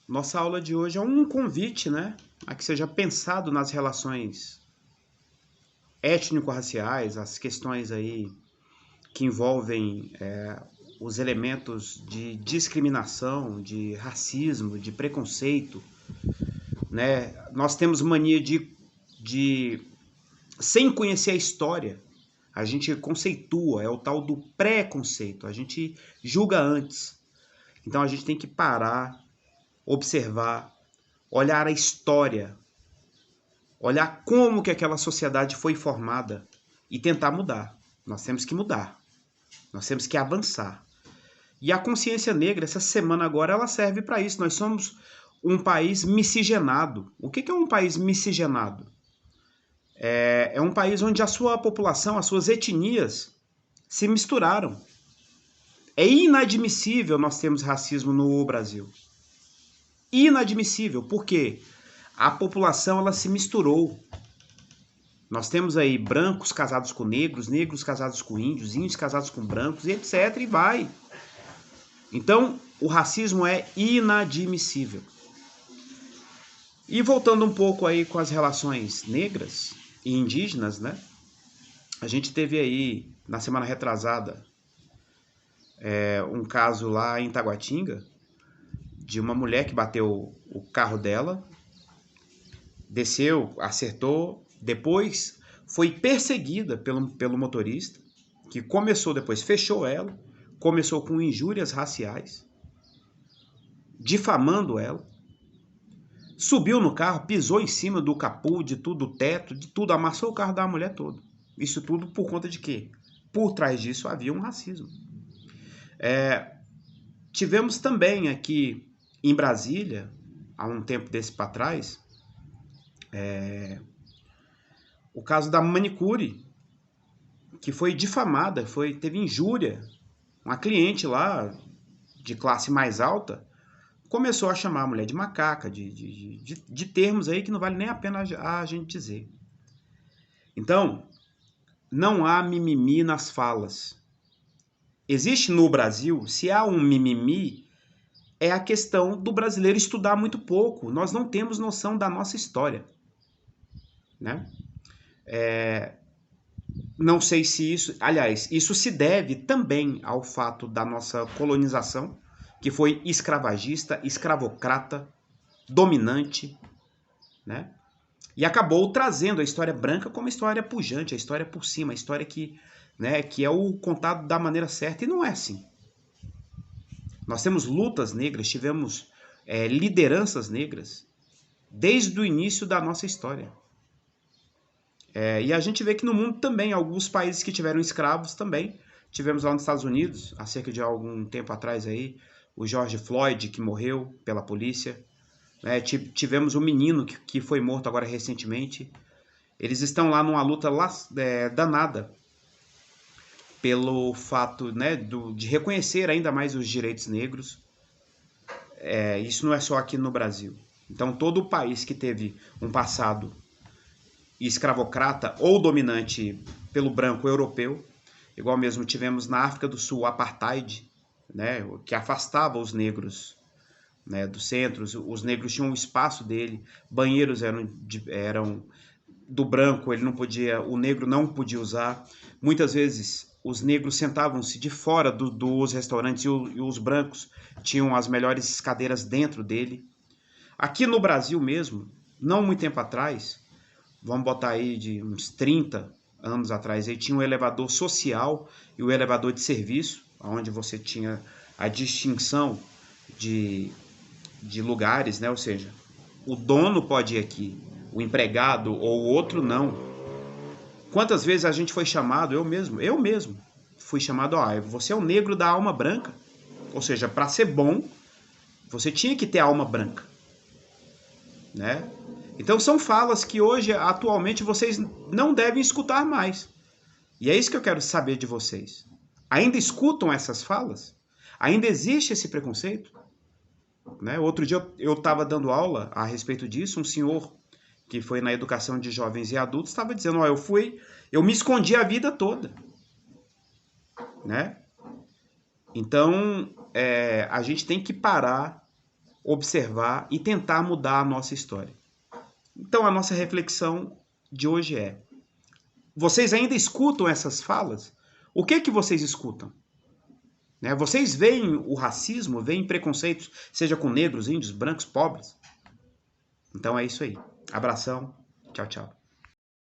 Nossa aula de hoje é um convite, né, a que seja pensado nas relações étnico-raciais, as questões aí que envolvem os elementos de discriminação, de racismo, de preconceito, né? Nós temos mania de sem conhecer a história, a gente conceitua, é o tal do preconceito, a gente julga antes. Então a gente tem que parar, observar, olhar a história, olhar como que aquela sociedade foi formada e tentar mudar. Nós temos que mudar, nós temos que avançar. E a consciência negra, essa semana agora, ela serve para isso. Nós somos um país miscigenado. O que é um país miscigenado? É um país onde a sua população, as suas etnias se misturaram. É inadmissível nós termos racismo no Brasil. Inadmissível, porque a população ela se misturou. Nós temos aí brancos casados com negros, negros casados com índios, índios casados com brancos, e etc. E vai. Então, o racismo é inadmissível. E voltando um pouco aí com as relações negras e indígenas, né? A gente teve aí, na semana retrasada, um caso lá em Taguatinga, de uma mulher que bateu o carro dela, desceu, acertou, depois foi perseguida pelo motorista, que começou depois, fechou ela, começou com injúrias raciais, difamando ela, subiu no carro, pisou em cima do capô, de tudo, do teto, de tudo, amassou o carro da mulher todo. Isso tudo por conta de quê? Por trás disso havia um racismo. Tivemos também aqui em Brasília, há um tempo desse para trás, o caso da manicure, que foi difamada, teve injúria. Uma cliente lá, de classe mais alta, começou a chamar a mulher de macaca, de termos aí que não vale nem a pena a gente dizer. Então, não há mimimi nas falas. Existe no Brasil, se há um mimimi, é a questão do brasileiro estudar muito pouco. Nós não temos noção da nossa história, né? Não sei se isso... Aliás, isso se deve também ao fato da nossa colonização, que foi escravagista, escravocrata, dominante, né? E acabou trazendo a história branca como a história pujante, a história por cima, a história que, né, que é o contado da maneira certa, e não é assim. Nós temos lutas negras, tivemos lideranças negras desde o início da nossa história. E a gente vê que no mundo também, alguns países que tiveram escravos também. Tivemos lá nos Estados Unidos, há cerca de algum tempo atrás aí, o George Floyd, que morreu pela polícia. Tivemos um menino que foi morto agora recentemente. Eles estão lá numa luta danada pelo fato, né, de reconhecer ainda mais os direitos negros. Isso não é só aqui no Brasil. Então, todo o país que teve um passado escravocrata ou dominante pelo branco europeu, igual mesmo tivemos na África do Sul o apartheid, né, que afastava os negros, né, dos centros, os negros tinham um espaço dele, banheiros eram do branco, ele não podia, o negro não podia usar. Muitas vezes os negros sentavam-se de fora dos restaurantes e os brancos tinham as melhores cadeiras dentro dele. Aqui no Brasil mesmo, não muito tempo atrás, vamos botar aí de uns 30 anos atrás, aí tinha um elevador social e o elevador de serviço, onde você tinha a distinção de lugares, né? Ou seja, o dono pode ir aqui, o empregado ou o outro não. Quantas vezes a gente foi chamado, eu mesmo fui chamado, você é o negro da alma branca. Ou seja, para ser bom, você tinha que ter alma branca, né? Então são falas que hoje, atualmente, vocês não devem escutar mais. E é isso que eu quero saber de vocês. Ainda escutam essas falas? Ainda existe esse preconceito? Né? Outro dia eu estava dando aula a respeito disso, um senhor que foi na educação de jovens e adultos estava dizendo, eu me escondi a vida toda, né? Então, a gente tem que parar observar e tentar mudar a nossa história. Então a nossa reflexão de hoje é: vocês ainda escutam essas falas? O que vocês escutam? Né? Vocês veem o racismo, veem preconceitos, seja com negros, índios, brancos, pobres? Então é isso aí. Abração. Tchau, tchau.